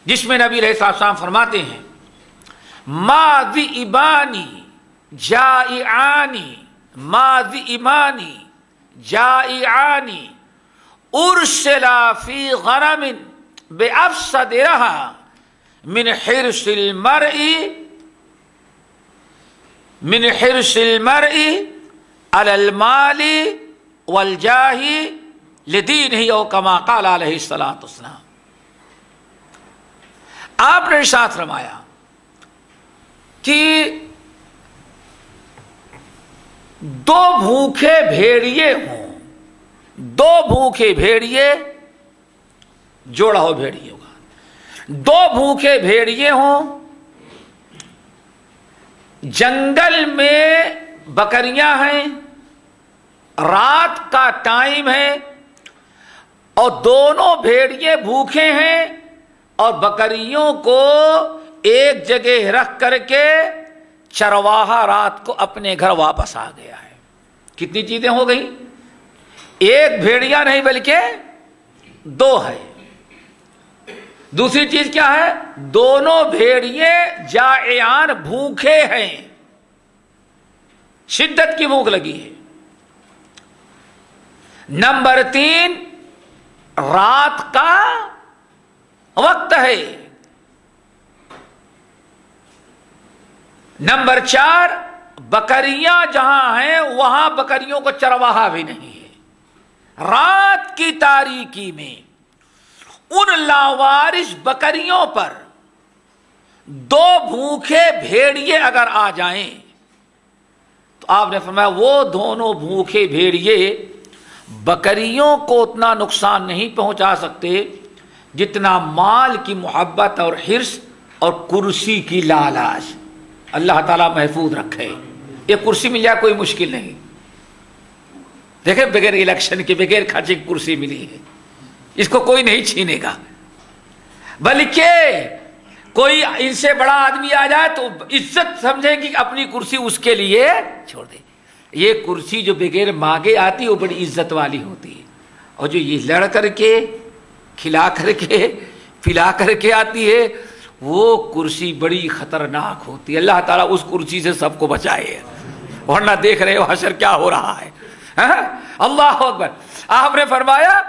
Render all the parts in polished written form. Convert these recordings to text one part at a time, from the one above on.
جس میں نبی علیہ السلام فرماتے ہیں ما ذئبانی جائعانی ما ذئبانی جائعانی ارسلا فی غنم بافسد رہا من حرص المرء علی المال والجاہ لدینہ او کما قال علیہ الصلوۃ والسلام۔ آپ نے ارشاد فرمایا کہ دو بھوکے بھیڑیے ہوں، دو بھوکے بھیڑیے، جوڑا ہو بھیڑیے ہوگا، دو بھوکے بھیڑیے ہوں، جنگل میں بکریاں ہیں، رات کا ٹائم ہے اور دونوں بھیڑیے بھوکے ہیں اور بکریوں کو ایک جگہ رکھ کر کے چرواہا رات کو اپنے گھر واپس آ گیا ہے۔ کتنی چیزیں ہو گئی؟ ایک بھیڑیا نہیں بلکہ دو ہے۔ دوسری چیز کیا ہے؟ دونوں بھیڑیے جائعان بھوکے ہیں، شدت کی بھوک لگی ہے۔ نمبر 3 رات کا وقت ہے۔ نمبر 4 بکریاں جہاں ہیں وہاں بکریوں کو چرواہا بھی نہیں ہے۔ رات کی تاریکی میں ان لاوارث بکریوں پر دو بھوکے بھیڑیے اگر آ جائیں تو آپ نے فرمایا وہ دونوں بھوکے بھیڑیے بکریوں کو اتنا نقصان نہیں پہنچا سکتے جتنا مال کی محبت اور حرص اور کرسی کی لالچ۔ اللہ تعالیٰ محفوظ رکھے۔ یہ کرسی مل جائے کوئی مشکل نہیں، دیکھیں بغیر الیکشن کے بغیر خرچے کی کرسی ملی ہے، اس کو کوئی نہیں چھینے گا، بلکہ کوئی ان سے بڑا آدمی آ جائے تو عزت سمجھیں کہ اپنی کرسی اس کے لیے چھوڑ دے۔ یہ کرسی جو بغیر مانگے آتی ہے وہ بڑی عزت والی ہوتی ہے، اور جو یہ لڑ کر کے کھلا کر کے پلا کر کے آتی ہے وہ کرسی بڑی خطرناک ہوتی ہے۔ اللہ تعالیٰ اس کرسی سے سب کو بچائے، ورنہ دیکھ رہے ہو حشر کیا ہو رہا ہے۔ اللہ اکبر۔ آپ نے فرمایا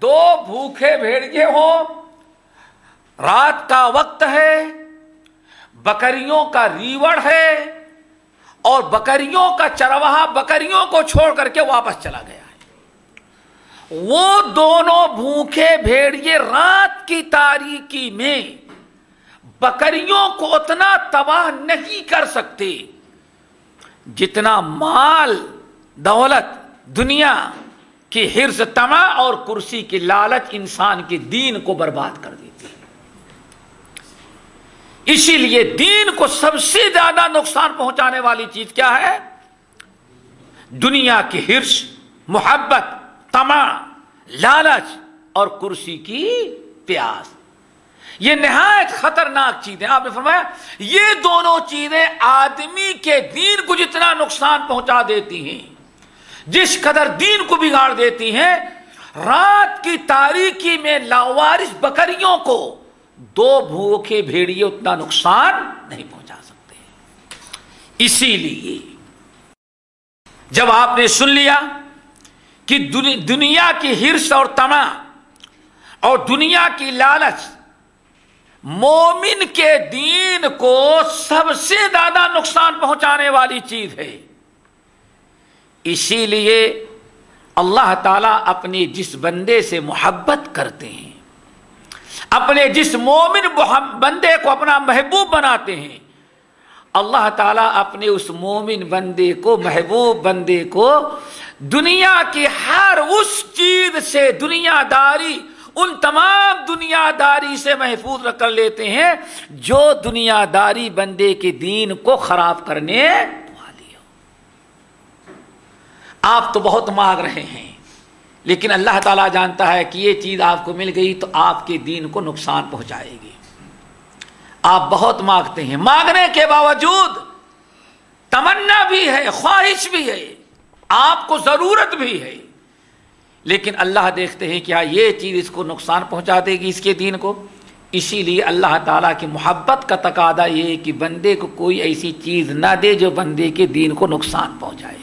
دو بھوکے بھیڑیے ہوں، رات کا وقت ہے، بکریوں کا ریوڑ ہے اور بکریوں کا چرواہا بکریوں کو چھوڑ کر کے واپس چلا گیا ہے۔ وہ دونوں بھوکے بھیڑیے رات کی تاریکی میں بکریوں کو اتنا تباہ نہیں کر سکتے جتنا مال دولت دنیا کی حرص طمع اور کرسی کی لالچ انسان کے دین کو برباد کر دیتی ہے۔ اسی لیے دین کو سب سے زیادہ نقصان پہنچانے والی چیز کیا ہے؟ دنیا کی حرص، محبت، طمع، لالچ اور کرسی کی پیاس۔ یہ نہایت خطرناک چیزیں، آپ نے فرمایا یہ دونوں چیزیں آدمی کے دین کو جتنا نقصان پہنچا دیتی ہیں، جس قدر دین کو بگاڑ دیتی ہیں، رات کی تاریکی میں لاوارث بکریوں کو دو بھوکے بھیڑیے اتنا نقصان نہیں پہنچا سکتے۔ اسی لیے جب آپ نے سن لیا کہ دنیا کی حرص اور طمع اور دنیا کی لالچ مومن کے دین کو سب سے زیادہ نقصان پہنچانے والی چیز ہے، اسی لیے اللہ تعالیٰ اپنے جس بندے سے محبت کرتے ہیں، اپنے جس مومن بندے کو اپنا محبوب بناتے ہیں، اللہ تعالیٰ اپنے اس مومن بندے کو، محبوب بندے کو دنیا کی ہر اس چیز سے، دنیا داری، ان تمام دنیا داری سے محفوظ کر لیتے ہیں جو دنیا داری بندے کے دین کو خراب کرنے والی ہو۔ آپ تو بہت مانگ رہے ہیں، لیکن اللہ تعالیٰ جانتا ہے کہ یہ چیز آپ کو مل گئی تو آپ کے دین کو نقصان پہنچائے گی۔ آپ بہت مانگتے ہیں، مانگنے کے باوجود تمنا بھی ہے، خواہش بھی ہے، آپ کو ضرورت بھی ہے، لیکن اللہ دیکھتے ہیں کہ یہ چیز اس کو نقصان پہنچا دے گی اس کے دین کو، اسی لیے اللہ تعالیٰ کی محبت کا تقاضا یہ ہے کہ بندے کو کوئی ایسی چیز نہ دے جو بندے کے دین کو نقصان پہنچائے.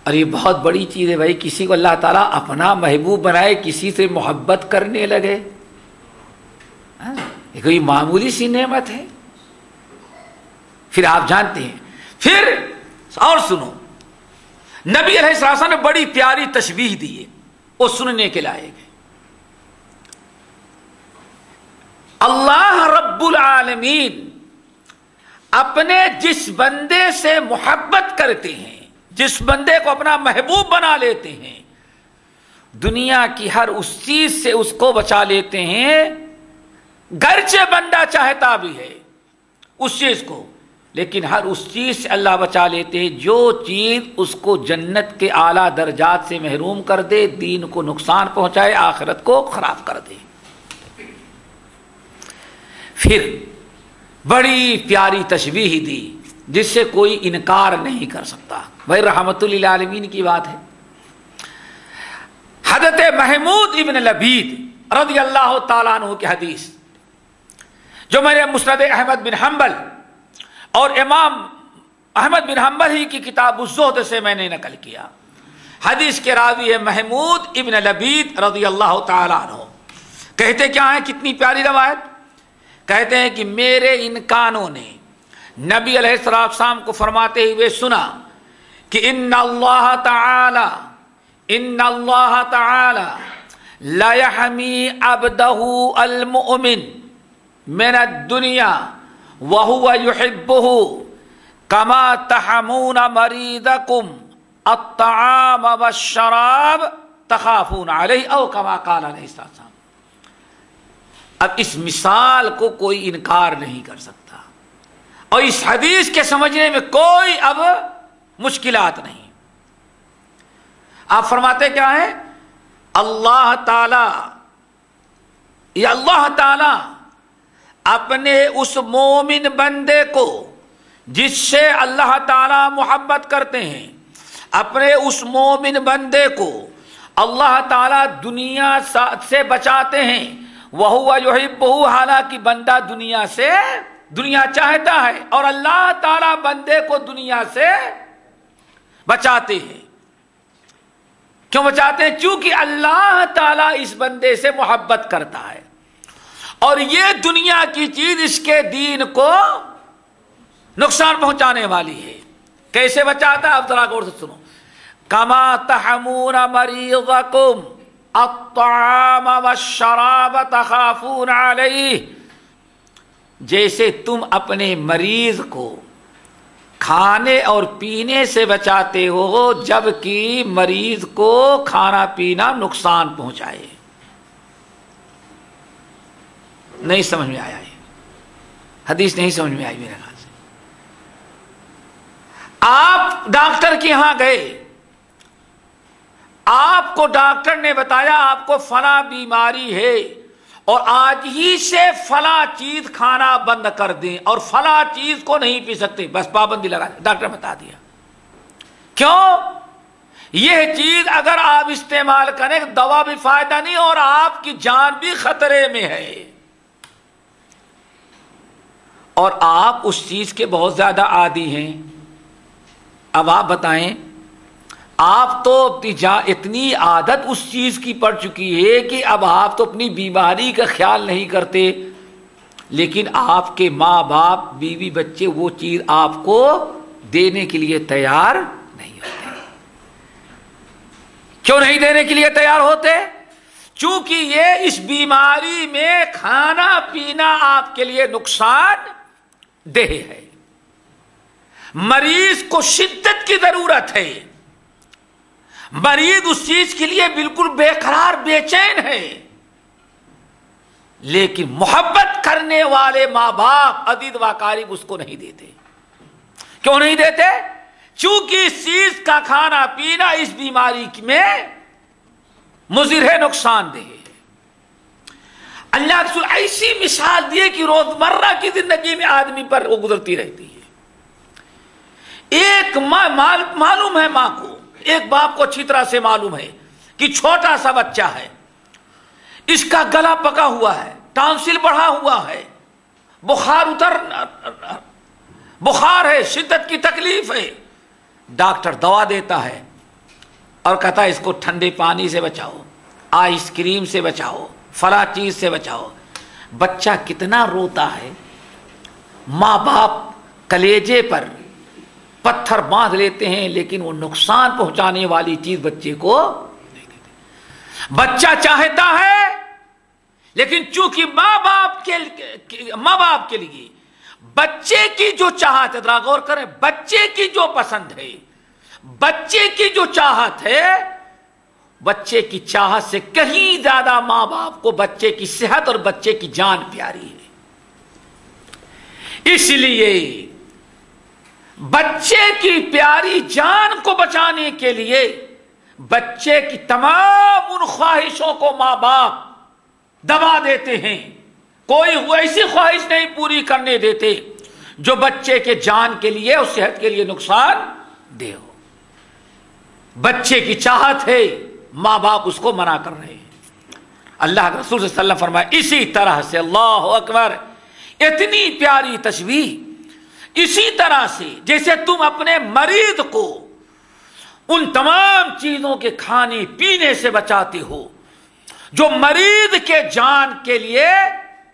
اور یہ بہت بڑی چیز ہے بھائی، کسی کو اللہ تعالیٰ اپنا محبوب بنائے، کسی سے محبت کرنے لگے، یہ کوئی معمولی سی نعمت ہے. پھر آپ جانتے ہیں، پھر اور سنو، نبی علیہ السلام نے بڑی پیاری تشبیہ دی ہے، وہ سننے کے لائق ہے. اللہ رب العالمین اپنے جس بندے سے محبت کرتے ہیں، جس بندے کو اپنا محبوب بنا لیتے ہیں، دنیا کی ہر اس چیز سے اس کو بچا لیتے ہیں، گرچہ بندہ چاہتا بھی ہے اس چیز کو، لیکن ہر اس چیز سے اللہ بچا لیتے ہیں جو چیز اس کو جنت کے اعلیٰ درجات سے محروم کر دے، دین کو نقصان پہنچائے، آخرت کو خراب کر دے. پھر بڑی پیاری تشبیہ دی جس سے کوئی انکار نہیں کر سکتا. بھائی رحمت للعالمین کی بات ہے. حضرت محمود ابن لبید رضی اللہ تعالیٰ عنہ کی حدیث جو میرے مسند احمد بن حنبل اور امام احمد بن حنبل ہی کی کتاب الزہد سے میں نے نقل کیا. حدیث کے راوی ہے محمود ابن لبید رضی اللہ تعالیٰ عنہ. کہتے کیا ہیں، کتنی پیاری روایت. کہتے ہیں کہ میرے ان کانوں نے نبی علیہ السلام کو فرماتے ہوئے سنا کہ ان اللہ تعالی لا يحمی عبدہ المؤمن من الدنیا وهو يحبه كما تحمون مريضكم الطعام والشراب تخافون علیہ او كما قال علیہ السلام. اب اس مثال کو کوئی انکار نہیں کر سکتا اور اس حدیث کے سمجھنے میں کوئی اب مشکلات نہیں. آپ فرماتے کیا ہے، اللہ تعالی، یہ اللہ تعالی اپنے اس مومن بندے کو جس سے اللہ تعالی محبت کرتے ہیں، اپنے اس مومن بندے کو اللہ تعالی دنیا سے بچاتے ہیں. وَهُوَ يُحِبُّهُ، حالانکہ بندہ دنیا چاہتا ہے اور اللہ تعالی بندے کو دنیا سے بچاتے ہیں. کیوں بچاتے ہیں؟ چونکہ اللہ تعالی اس بندے سے محبت کرتا ہے اور یہ دنیا کی چیز اس کے دین کو نقصان پہنچانے والی ہے. کیسے بچاتا ہے؟ اب ذرا غور سے سنو. کما تحمون مریضکم الطعام والشراب تخافون علیہ، جیسے تم اپنے مریض کو کھانے اور پینے سے بچاتے ہو جبکہ مریض کو کھانا پینا نقصان پہنچائے. نہیں سمجھ میں آیا، یہ حدیث نہیں سمجھ میں آئی میرے خیال سے. آپ ڈاکٹر کے یہاں گئے، آپ کو ڈاکٹر نے بتایا آپ کو فلاں بیماری ہے اور آج ہی سے فلاں چیز کھانا بند کر دیں اور فلاں چیز کو نہیں پی سکتے، بس پابندی لگا دیں. ڈاکٹر بتا دیا. کیوں؟ یہ چیز اگر آپ استعمال کریں دوا بھی فائدہ نہیں اور آپ کی جان بھی خطرے میں ہے. اور آپ اس چیز کے بہت زیادہ عادی ہیں. اب آپ بتائیں، آپ تو اتنی عادت اس چیز کی پڑ چکی ہے کہ اب آپ تو اپنی بیماری کا خیال نہیں کرتے، لیکن آپ کے ماں باپ بیوی بچے وہ چیز آپ کو دینے کے لیے تیار نہیں ہوتے. کیوں نہیں دینے کے لیے تیار ہوتے؟ چونکہ یہ اس بیماری میں کھانا پینا آپ کے لیے نقصان دہ ہے. مریض کو شدت کی ضرورت ہے، مریض اس چیز کے لیے بالکل بے قرار بے چین ہے، لیکن محبت کرنے والے ماں باپ عزیز و اقارب اس کو نہیں دیتے. کیوں نہیں دیتے؟ چونکہ اس چیز کا کھانا پینا اس بیماری میں مضر ہے، نقصان دہ ہے. اللہ رسول ایسی مثال دیے کہ روزمرہ کی زندگی میں آدمی پر وہ گزرتی رہتی ہے. ایک ماں معلوم ہے، ماں کو، ایک باپ کو اچھی طرح سے معلوم ہے کہ چھوٹا سا بچہ ہے، اس کا گلا پکا ہوا ہے، ٹانسل بڑھا ہوا ہے، بخار ہے، شدت کی تکلیف ہے، ڈاکٹر دوا دیتا ہے اور کہتا ہے اس کو ٹھنڈے پانی سے بچاؤ، آئس کریم سے بچاؤ، فلاں چیز سے بچاؤ۔ بچہ کتنا روتا ہے، ماں باپ کلیجے پر پتھر باندھ لیتے ہیں لیکن وہ نقصان پہنچانے والی چیز بچے کو نہیں دیتے۔ بچہ چاہتا ہے لیکن چونکہ ماں باپ کے لیے بچے کی جو چاہت ہے، ذرا غور کریں، بچے کی جو پسند ہے، بچے کی جو چاہت ہے، بچے کی چاہت سے کہیں زیادہ ماں باپ کو بچے کی صحت اور بچے کی جان پیاری ہے۔ اس لیے بچے کی پیاری جان کو بچانے کے لیے بچے کی تمام ان خواہشوں کو ماں باپ دبا دیتے ہیں، کوئی ایسی خواہش نہیں پوری کرنے دیتے جو بچے کے جان کے لیے اور صحت کے لیے نقصان دہ ہو۔ بچے کی چاہت ہے، ماں باپ اس کو منع کر رہے ہیں۔ اللہ کے رسول صلی اللہ علیہ وسلم فرمائے اسی طرح سے، اللہ اکبر، اتنی پیاری تشبیہ، اسی طرح سے جیسے تم اپنے مریض کو ان تمام چیزوں کے کھانے پینے سے بچاتے ہو جو مریض کے جان کے لیے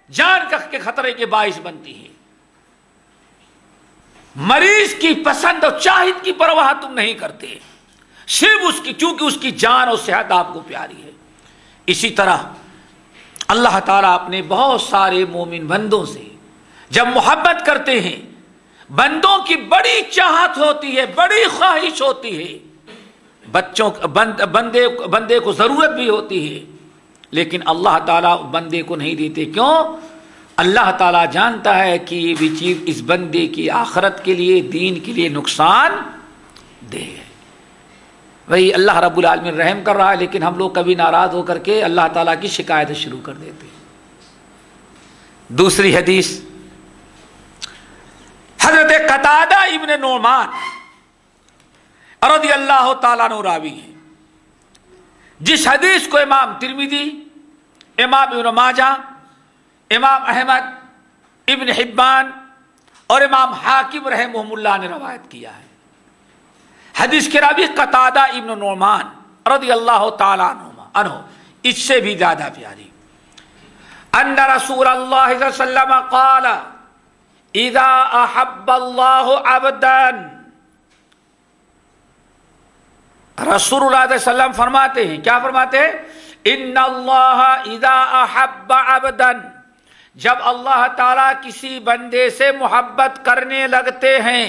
جان کے خطرے کے باعث بنتی ہے، مریض کی پسند اور چاہت کی پرواہ تم نہیں کرتے، صرف اس کی، چونکہ اس کی جان اور صحت آپ کو پیاری ہے۔ اسی طرح اللہ تعالیٰ اپنے بہت سارے مومن بندوں سے جب محبت کرتے ہیں، بندوں کی بڑی چاہت ہوتی ہے، بڑی خواہش ہوتی ہے، بندے کو ضرورت بھی ہوتی ہے، لیکن اللہ تعالیٰ بندے کو نہیں دیتے۔ کیوں؟ اللہ تعالیٰ جانتا ہے کہ یہ بھی چیز اس بندے کی آخرت کے لیے، دین کے لیے نقصان دہ ہے۔ وہی اللہ رب العالمین رحم کر رہا ہے، لیکن ہم لوگ کبھی ناراض ہو کر کے اللہ تعالیٰ کی شکایت شروع کر دیتے ہیں۔ دوسری حدیث حضرت قتادہ ابن نعمان رضی اللہ تعالیٰ عنہ راوی ہیں، جس حدیث کو امام ترمذی، امام ابن ماجہ، امام احمد، ابن حبان اور امام حاکم رحمہم اللہ نے روایت کیا ہے۔ حدیث کے راوی قتادہ ابن نعمان رضی اللہ تعالیٰ عنہ، اس سے بھی زیادہ پیاری، ان رسول اللہ صلی اللہ علیہ وسلم قال اذا احب اللہ عبدا، رسول اللہ علیہ وسلم فرماتے ہیں، کیا فرماتے ہیں؟ ان اللہ اذا احب عبدا، جب اللہ تعالیٰ کسی بندے سے محبت کرنے لگتے ہیں۔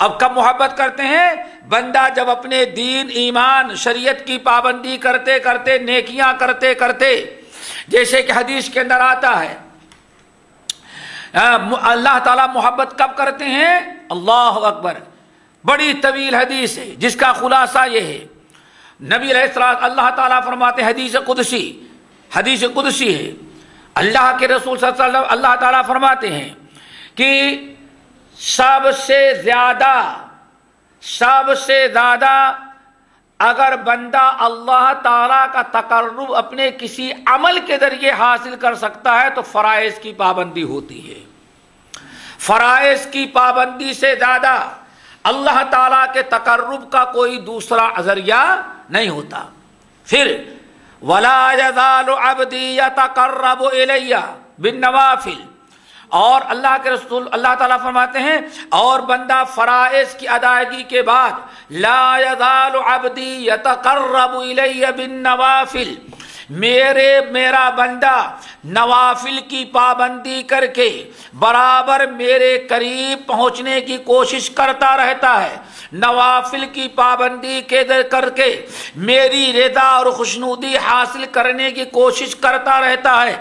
اب کب محبت کرتے ہیں؟ بندہ جب اپنے دین، ایمان، شریعت کی پابندی کرتے کرتے، نیکیاں کرتے کرتے، جیسے کہ حدیث کے اندر آتا ہے، اللہ تعالیٰ محبت کب کرتے ہیں؟ اللہ اکبر، بڑی طویل حدیث ہے جس کا خلاصہ یہ ہے، نبی علیہ السلام، اللہ تعالیٰ فرماتے، حدیث قدسی ہے، اللہ کے رسول صلی اللہ علیہ وسلم، اللہ تعالیٰ فرماتے ہیں کہ سب سے زیادہ اگر بندہ اللہ تعالیٰ کا تقرب اپنے کسی عمل کے ذریعے حاصل کر سکتا ہے تو فرائض کی پابندی ہوتی ہے۔ فرائض کی پابندی سے زیادہ اللہ تعالیٰ کے تقرب کا کوئی دوسرا ذریعہ نہیں ہوتا۔ پھر وَلَا يَزَالُ عَبْدِي يَتَقَرَّبُ إِلَيَّ بِالنَّوَافِلِ، اور اللہ کے رسول اللہ تعالیٰ فرماتے ہیں، اور بندہ فرائض کی ادائیگی کے بعد لا یزال عبدی یتقرب الی بالنوافل، میرا بندہ نوافل کی پابندی کر کے برابر میرے قریب پہنچنے کی کوشش کرتا رہتا ہے، نوافل کی پابندی کر کے میری رضا اور خوشنودی حاصل کرنے کی کوشش کرتا رہتا ہے،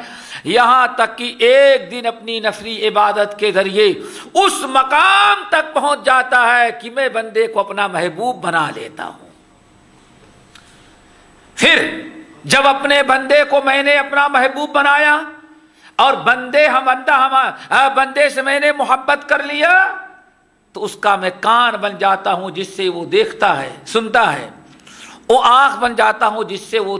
یہاں تک کہ ایک دن اپنی نفلی عبادت کے ذریعے اس مقام تک پہنچ جاتا ہے کہ میں بندے کو اپنا محبوب بنا لیتا ہوں۔ پھر جب اپنے بندے کو میں نے اپنا محبوب بنایا اور بندے سے میں نے محبت کر لیا تو اس کا میں کان بن جاتا ہوں جس سے وہ دیکھتا ہے، سنتا ہے، وہ آنکھ بن جاتا ہوں جس سے وہ